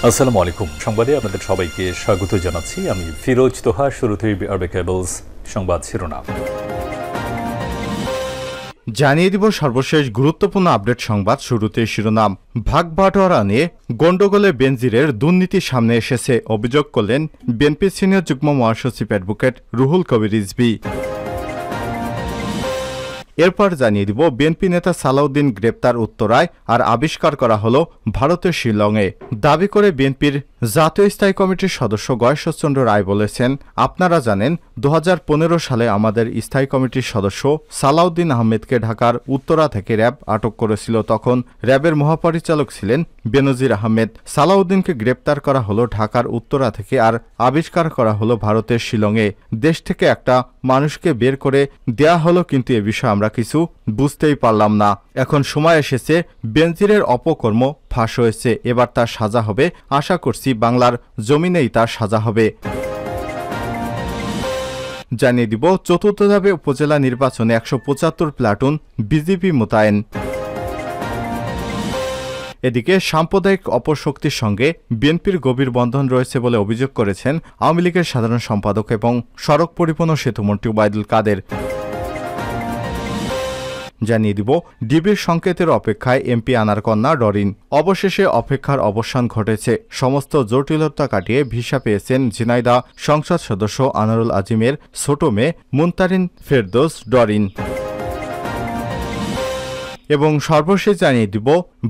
আসসালামু আলাইকুম। সংবাদে আপনাদের সবাইকে স্বাগত জানাচ্ছি। আমি ফিরোজ তোহা। শুরুতেই আরবে কেবলস সংবাদ শিরোনাম জানিয়ে দিব সর্বশেষ গুরুত্বপূর্ণ আপডেট সংবাদ। শুরুতে শিরোনাম। ভাগবাটোয়ারা নিয়ে গন্ডগোলে বেনজিরের দুর্নীতি সামনে এসেছে, অভিযোগ করলেন বিএনপি সিনিয়র যুগ্ম মহাসচিব অ্যাডভোকেট রুহুল কবির রিজভী। এরপর জানিয়ে দিব বিএনপি নেতা সালাউদ্দিন গ্রেপ্তার উত্তরায় আর আবিষ্কার করা হলো ভারতের শিলংয়ে। দাবি করে বিএনপির জাতীয় স্থায়ী কমিটির সদস্য গয়েশ্বরচন্দ্র রায় বলেছেন, আপনারা জানেন 2015 সালে আমাদের স্থায়ী কমিটির সদস্য সালাউদ্দিন আহমেদকে ঢাকার উত্তরা থেকে র্যাব আটক করেছিল। তখন র্যাবের মহাপরিচালক ছিলেন বেনজির আহমেদ। সালাউদ্দিনকে গ্রেপ্তার করা হলো ঢাকার উত্তরা থেকে আর আবিষ্কার করা হলো ভারতের শিলংয়ে। দেশ থেকে একটা মানুষকে বের করে দেয়া হলো, কিন্তু এ বিষয়ে আমরা কিছু বুঝতেই পারলাম না। এখন সময় এসেছে, বেনজিরের অপকর্ম ফাঁস হয়েছে, এবার তার সাজা হবে। আশা করছি বাংলার জমিনেই তার সাজা হবে। জানিয়ে দিব চতুর্থ ধাপে উপজেলা নির্বাচনে 175 প্লাটুন বিজিবি মোতায়েন। এদিকে সাম্প্রদায়িক অপশক্তির সঙ্গে বিএনপির গভীর বন্ধন রয়েছে বলে অভিযোগ করেছেন আওয়ামী লীগের সাধারণ সম্পাদক এবং সড়ক পরিবহন ও সেতুমন্ত্রী ওবায়দুল কাদের। জানিয়ে দিব ডিবির সংকেতের অপেক্ষায় এমপি আনার কন্যা ডরিন। অবশেষে অপেক্ষার অবসান ঘটেছে। সমস্ত জটিলতা কাটিয়ে ভিসা পেয়েছেন ঝিনাইদহ সংসদ সদস্য আনোয়ারুল আজিমের ছোট মেয়ে মুনতারিন ফেরদৌস ডরিন। এবং সর্বশেষ জানিয়ে দিব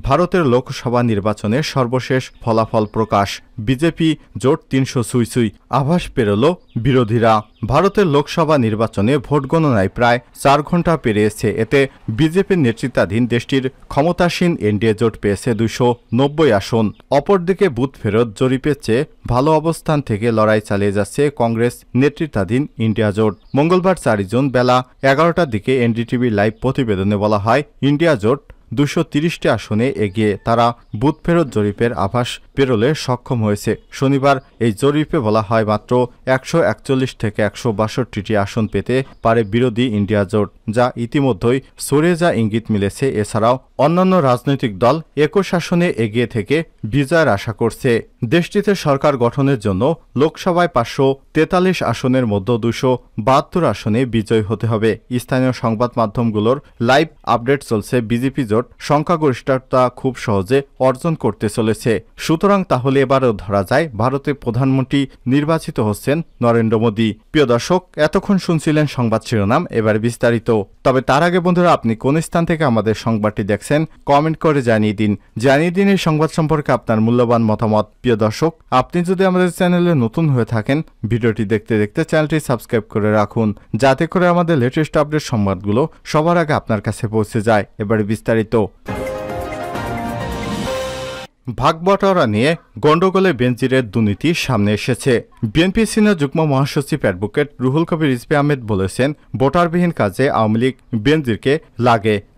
ভারতের লোকসভা নির্বাচনের সর্বশেষ ফলাফল প্রকাশ। বিজেপি জোট 300 ছুঁই ছুঁই, আভাস পেরোল বিরোধীরা। ভারতের লোকসভা নির্বাচনে ভোট গণনায় প্রায় 4 ঘণ্টা পেরিয়েছে। এতে বিজেপির নেতৃত্বাধীন দেশটির ক্ষমতাসীন এনডিএ জোট পেয়েছে 290 আসন। অপরদিকে বুথ ফেরত জরিপের চেয়ে ভালো অবস্থান থেকে লড়াই চালিয়ে যাচ্ছে কংগ্রেস নেতৃত্বাধীন ইন্ডিয়া জোট। মঙ্গলবার 4 জুন বেলা 11টার দিকে এনডিটিভি লাইভ প্রতিবেদনে বলা হয়, ইন্ডিয়া জোট 230টি আসনে এগিয়ে। তারা বুথ ফেরত জরিপের আভাস পেরোলে সক্ষম হয়েছে। শনিবার এই জরিপে বলা হয় মাত্র 141 থেকে 162টি আসন পেতে পারে বিরোধী ইন্ডিয়া জোট, যা ইতিমধ্যেই সরে যা ইঙ্গিত মিলেছে। এছাড়াও অন্যান্য রাজনৈতিক দল 21 আসনে এগিয়ে থেকে বিজয়ের আশা করছে। দেশটিতে সরকার গঠনের জন্য লোকসভায় 543 আসনের মধ্যে 272 আসনে বিজয় হতে হবে। স্থানীয় সংবাদ মাধ্যমগুলোর লাইভ আপডেট চলছে, বিজেপি জোট সংখ্যাগরিষ্ঠতা খুব সহজে অর্জন করতে চলেছে। সুতরাং তাহলে এবারও ধরা যায় ভারতের প্রধানমন্ত্রী নির্বাচিত হচ্ছেন নরেন্দ্র মোদী। প্রিয় দর্শক, এতক্ষণ শুনছিলেন সংবাদ শিরোনাম, এবার বিস্তারিত। তবে তার আগে বন্ধুরা, আপনি কোন স্থান থেকে আমাদের সংবাদটি দেখছেন কমেন্ট করে জানিয়ে দিন। এই সংবাদ সম্পর্কে আপনার মূল্যবান মতামত। প্রিয় দর্শক, আপনি যদি আমাদের চ্যানেলে নতুন হয়ে থাকেন, ভিডিওটি দেখতে দেখতে চ্যানেলটি সাবস্ক্রাইব করে রাখুন, যাতে করে আমাদের লেটেস্ট আপডেট সংবাদগুলো সবার আগে আপনার কাছে পৌঁছে যায়। এবারে বিস্তারিত। ভাগবাটোয়ারা নিয়ে গন্ডগোলে বেনজিরের দুর্নীতি সামনে এসেছে। বিএনপি সিনিয়র যুগ্ম মহাসচিব অ্যাডভোকেট রুহুল কবির রিজভী আহমেদ বলেছেন, ভোটারবিহীন কাজে আওয়ামী লীগ বেনজিরকে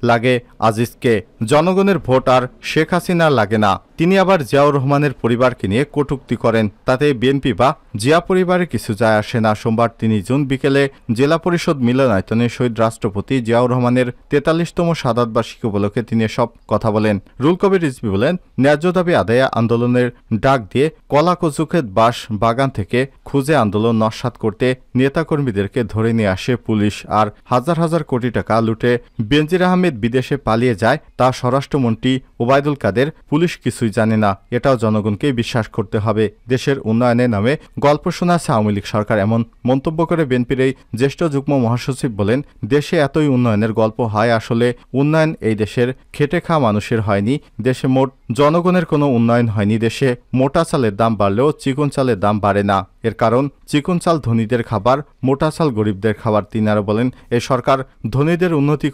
লাগে আজিজকে। জনগণের ভোট আর শেখ হাসিনার লাগে না। তিনি আবার জিয়াউর রহমানের পরিবারকে নিয়ে কটূক্তি করেন, তাতে বিএনপি বা জিয়া পরিবারের কিছু যায় আসে না। সোমবার 3 জুন বিকেলে জেলা পরিষদ মিলনায়তনে শহীদ রাষ্ট্রপতি জিয়াউর রহমানের 43তম শাহাদাত বার্ষিকী উপলক্ষে তিনি এসব কথা বলেন। রুহুল কবির রিজভী বলেন, ন্যায্য দাবি আদায়ে আন্দোলনের ডাক দিয়ে কলাকচুক্ষেত বাস বাগান থেকে খুঁজে আন্দোলন নস্যাৎ করতে নেতাকর্মীদেরকে ধরে নিয়ে আসে পুলিশ, আর হাজার হাজার কোটি টাকা লুটে বেনজির আহমেদ বিদেশে পালিয়ে যায় তা স্বরাষ্ট্রমন্ত্রী ওবায়দুল কাদের। পুলিশ কিছুই জানে না, এটাও জনগণকে বিশ্বাস করতে হবে। দেশের উন্নয়নের নামে গল্প শোনাচ্ছে আওয়ামী লীগ সরকার, এমন মন্তব্য করে বিএনপির এই জ্যেষ্ঠ যুগ্ম মহাসচিব বলেন, দেশে এতই উন্নয়নের গল্প হয়, আসলে উন্নয়ন এই দেশের খেটে খাওয়া মানুষের হয়নি। দেশে মোট জনগণের কোনো উন্নয়ন হয়নি। দেশে মোটা চালের দাম বাড়লেও চিকন চালের দাম বাড়ে না। এর কারণ চিকন চাল ধনীদের খাবার, মোটা চাল গরিবদের খাবার। তিনি আরো বলেন, এই সরকার ধনীদের উন্নতি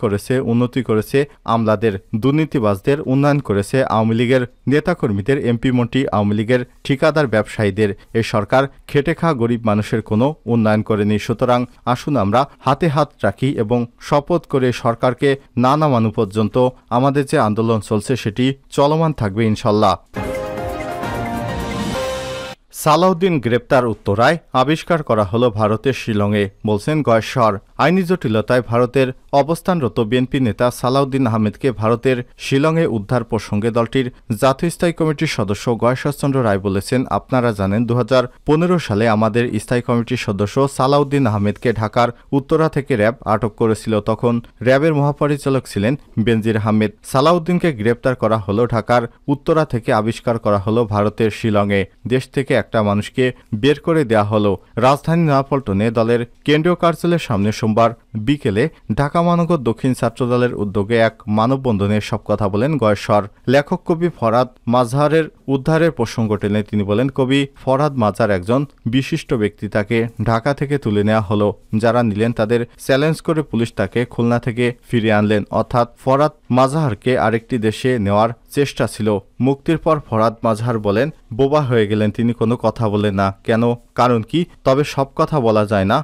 করেছে আমলাদের, দুর্নীতিবাজদের উন্নয়ন করেছে আওয়ামী লীগের নেতাকর্মীদের, এমপি মন্ত্রী, আওয়ামী লীগের ঠিকাদার ব্যবসায়ীদের। এই সরকার খেটে খাওয়া গরিব মানুষের কোনো উন্নয়ন করেনি। সুতরাং আসুন আমরা হাতে হাত রাখি এবং শপথ করে সরকারকে না নামানো পর্যন্ত আমাদের যে আন্দোলন চলছে সেটি চলমান থাকবে ইনশাল্লাহ। সালাউদ্দিন গ্রেপ্তার উত্তরায় আবিষ্কার করা হলো ভারতের শিলংয়ে, বলছেন গয়েশ্বর। আইনি জটিলতায় ভারতের অবস্থানরত বিএনপি নেতা সালাউদ্দিন আহমেদকে ভারতের শিলংয়ে উদ্ধার প্রসঙ্গে দলটির জাতীয় স্থায়ী কমিটির সদস্য গয়েশ্বরচন্দ্র রায় বলেছেন, আপনারা জানেন 2015 সালে আমাদের স্থায়ী কমিটির সদস্য সালাউদ্দিন আহমেদকে ঢাকার উত্তরা থেকে র্যাব আটক করেছিল। তখন র্যাবের মহাপরিচালক ছিলেন বেনজির আহমেদ। সালাউদ্দিনকে গ্রেপ্তার করা হলো, ঢাকার উত্তরা থেকে আবিষ্কার করা হলো ভারতের শিলংয়ে। দেশ থেকে একটা মানুষকে বের করে দেয়া হলো। রাজধানী নয়াপল্টনে দলের কেন্দ্রীয় কার্যালয়ের সামনে সোমবার বিকেলে ঢাকা মহানগর দক্ষিণ ছাত্রদলের উদ্যোগে এক মানববন্ধনে সব কথা বলেন গয়েশ্বর। লেখক কবি ফরহাদ মাজহারের উদ্ধারের প্রসঙ্গ টেনে তিনি বলেন, কবি ফরহাদ মাজহার একজন বিশিষ্ট ব্যক্তি, তাকে ঢাকা থেকে তুলে নেওয়া হলো। যারা নিলেন তাদের চ্যালেঞ্জ করে পুলিশ তাকে খুলনা থেকে ফিরিয়ে আনলেন। অর্থাৎ ফরহাদ মাজহারকে আরেকটি দেশে নেওয়ার চেষ্টা ছিল। মুক্তির পর ফরহাদ মাজহার বলেন, বোবা হয়ে গেলেন, তিনি কোনো কথা বলেন না। কেন? কারণ কি? তবে সব কথা বলা যায় না,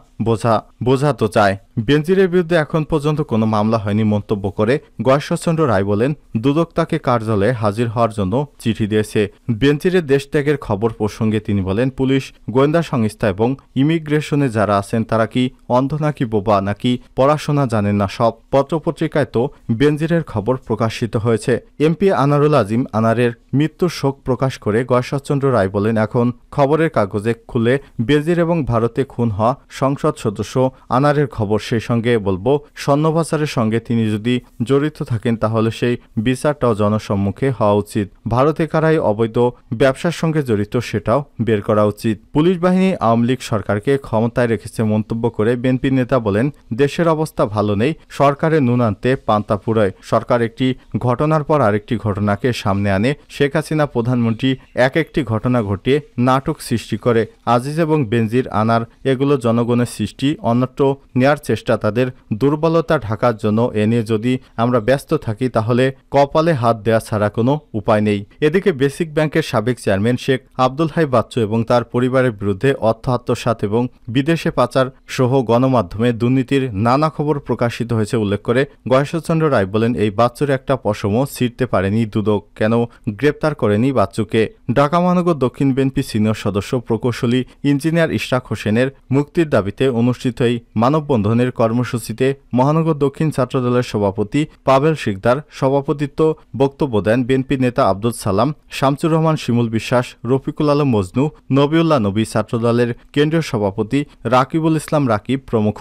বোঝা তো চায়। বেনজিরের বিরুদ্ধে এখন পর্যন্ত কোনো মামলা হয়নি মন্তব্য করে গয়েশ্বরচন্দ্র রায় বলেন, দুদক তাকে কার্যালয়ে হাজির হওয়ার জন্য চিঠি দিয়েছে। বেনজিরের দেশ ত্যাগের খবর প্রসঙ্গে তিনি বলেন, পুলিশ, গোয়েন্দা সংস্থা এবং ইমিগ্রেশনে যারা আছেন তারা কি অন্ধ নাকি বোবা নাকি পড়াশোনা জানেন না? সব পত্রপত্রিকায় তো বেনজিরের খবর প্রকাশিত হয়েছে। এমপি আনারুল আজিম আনারের মৃত্যুর শোক প্রকাশ করে গয়েশ্বরচন্দ্র রায় বলেন, এখন খবরের কাগজে খুলে বেনজির এবং ভারতে খুন হওয়া সংসদ সদস্য আনারের খবর, সেই সঙ্গে বলবো স্বর্ণপাচারের সঙ্গে তিনি যদি জড়িত থাকেন তাহলে সেই বিচারটাও জনসম্মুখে হওয়া উচিত। ভারতে কারাই অবৈধ ব্যবসার সঙ্গে জড়িত সেটাও বের করা উচিত। পুলিশ বাহিনী আওয়ামী লীগ সরকারকে ক্ষমতায় রেখেছে মন্তব্য করে বিএনপি নেতা বলেন, দেশের অবস্থা ভালো নেই, সরকারের নুন আনতে পান্তা ফুরায়। সরকার একটি ঘটনার পর আরেকটি ঘটনাকে সামনে আনে। শেখ হাসিনা প্রধানমন্ত্রী একটি ঘটনা ঘটিয়ে নাটক সৃষ্টি করে। আজিজ এবং বেনজির আনার এগুলো জনগণের সৃষ্টি, অন্যত্র নেয়ার চেষ্টা, তাদের দুর্বলতা ঢাকার জন্য। এ নিয়ে যদি আমরা ব্যস্ত থাকি তাহলে কপালে হাত দেওয়া ছাড়া কোনো উপায় নেই। এদিকে বেসিক ব্যাংকের সাবেক চেয়ারম্যান শেখ আব্দুল হাই বাচ্চু এবং তার পরিবারের বিরুদ্ধে অর্থ আত্মসাৎ এবং বিদেশে পাচার সহ গণমাধ্যমে দুর্নীতির নানা খবর প্রকাশিত হয়েছে উল্লেখ করে গয়েশ্বরচন্দ্র রায় বলেন, এই বাচ্চুর একটা পশমও ছিঁড়তে পারেনি দুদক। কেন গ্রেপ্তার করেনি বাচ্চুকে? ঢাকা মহানগর দক্ষিণ বিএনপি সিনিয়র সদস্য প্রকৌশলী ইঞ্জিনিয়ার ইশরাক হোসেনের মুক্তির দাবিতে অনুষ্ঠিত এই মানববন্ধনের কর্মসূচিতে মহানগর দক্ষিণ ছাত্রদলের সভাপতি পাবেল শিকদার সভাপতিত্ব বক্তব্য দেন বিএনপি নেতা আব্দুল সালাম, শামসুর রহমান শিমুল বিশ্বাস, রফিকুল আলম মজনু, নবিউল্লাহ নবী, ছাত্রদলের কেন্দ্রীয় সভাপতি রাকিবুল ইসলাম রাকিব প্রমুখ।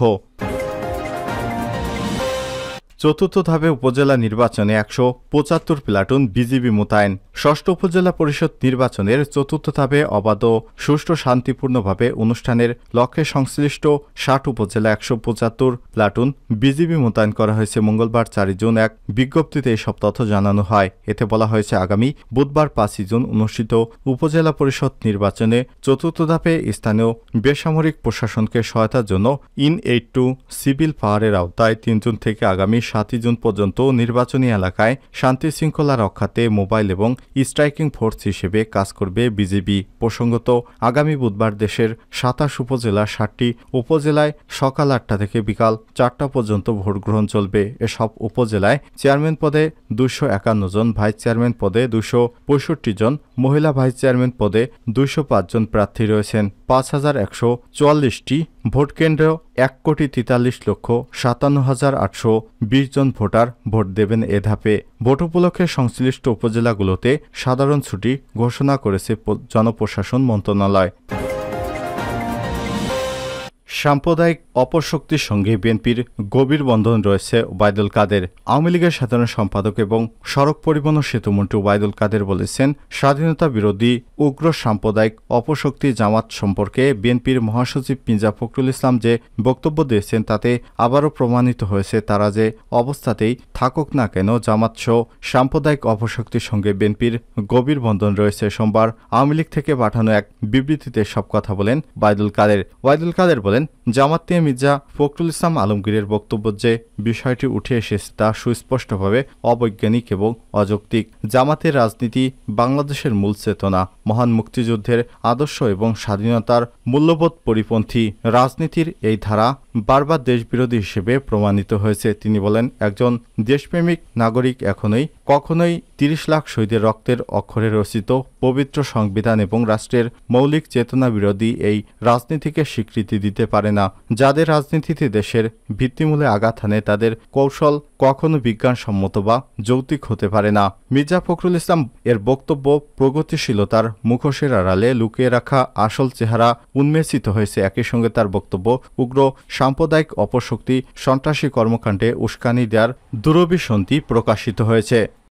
চতুর্থ ধাপে উপজেলা নির্বাচনে 175 প্লাটুন বিজিবি মোতায়েন। ষষ্ঠ উপজেলা পরিষদ নির্বাচনের চতুর্থ ধাপে অবাধ ও সুষ্ঠু শান্তিপূর্ণভাবে অনুষ্ঠানের লক্ষ্যে সংশ্লিষ্ট 60 উপজেলা 175 প্লাটুন বিজিবি মোতায়েন করা হয়েছে। মঙ্গলবার 4 জুন এক বিজ্ঞপ্তিতে এসব তথ্য জানানো হয়। এতে বলা হয়েছে, আগামী বুধবার 5 জুন অনুষ্ঠিত উপজেলা পরিষদ নির্বাচনে চতুর্থ ধাপে স্থানীয় বেসামরিক প্রশাসনকে সহায়তার জন্য ইন-82 সিভিল পাওয়ারের আওতায় 3 জুন থেকে আগামী 7 জুন পর্যন্ত নির্বাচনী এলাকায় শান্তি শৃঙ্খলা রক্ষাতে মোবাইল এবং স্ট্রাইকিং ফোর্স হিসেবে কাজ করবে বিজিবি। প্রসঙ্গত, আগামী বুধবার দেশের 27 উপজেলার 60টি উপজেলায় সকাল 8টা থেকে বিকাল 4টা পর্যন্ত ভোট গ্রহণ চলবে। এসব উপজেলায় চেয়ারম্যান পদে 251 জন, ভাইস চেয়ারম্যান পদে 265 জন, মহিলা ভাইস চেয়ারম্যান পদে 205 জন প্রার্থী রয়েছেন। 5144টি ভোট কেন্দ্র, 1,43,57,820 জন ভোটার ভোট দেবেন এ ধাপে। ভোট উপলক্ষে সংশ্লিষ্ট উপজেলাগুলোতে সাধারণ ছুটি ঘোষণা করেছে জনপ্রশাসন মন্ত্রণালয়। সাম্প্রদায়িক অপশক্তির সঙ্গে বিএনপির গভীর বন্ধন রয়েছে ওবায়দুল কাদের। আওয়ামী লীগের সাধারণ সম্পাদক এবং সড়ক পরিবহন ও সেতুমন্ত্রী ওবায়দুল কাদের বলেছেন, স্বাধীনতা বিরোধী উগ্র সাম্প্রদায়িক অপশক্তি জামাত সম্পর্কে বিএনপির মহাসচিব মির্জা ফখরুল ইসলাম যে বক্তব্য দিয়েছেন তাতে আবারও প্রমাণিত হয়েছে, তারা যে অবস্থাতেই থাকুক না কেন জামাত সহ সাম্প্রদায়িক অপশক্তির সঙ্গে বিএনপির গভীর বন্ধন রয়েছে। সোমবার আওয়ামী লীগ থেকে পাঠানো এক বিবৃতিতে সব কথা বলেন ওবায়দুল কাদের। ওবায়দুল কাদের বলেন, জামাত নিয়ে মির্জা ফখরুল ইসলাম আলমগীরের বক্তব্য যে বিষয়টি উঠে এসেছে তা সুস্পষ্টভাবে অবৈজ্ঞানিক এবং অযৌক্তিক। জামাতের রাজনীতি বাংলাদেশের মূল চেতনা, মহান মুক্তিযুদ্ধের আদর্শ এবং স্বাধীনতার মূল্যবোধ পরিপন্থী রাজনীতির এই ধারা বারবার দেশবিরোধী হিসেবে প্রমাণিত হয়েছে। তিনি বলেন, একজন দেশপ্রেমিক নাগরিক কখনোই ৩০ লাখ শহীদের রক্তের অক্ষরে রচিত পবিত্র সংবিধান এবং রাষ্ট্রের মৌলিক চেতনা বিরোধী এই রাজনীতিকে স্বীকৃতি দিতে পারে না। যাদের রাজনীতিতে দেশের ভিত্তিমূলে আঘাত হানে তাদের কৌশল কখনো বিজ্ঞানসম্মত বা যৌক্তিক হতে পারে না। মির্জা ফখরুল ইসলাম এর বক্তব্য প্রগতিশীলতার মুখোশের আড়ালে লুকিয়ে রাখা আসল চেহারা উন্মেষিত হয়েছে। একই সঙ্গে তার বক্তব্য উগ্র সাম্প্রদায়িক অপশক্তি সন্ত্রাসী কর্মকাণ্ডে উস্কানি দেওয়ার দুরভিসন্ধি প্রকাশিত হয়েছে।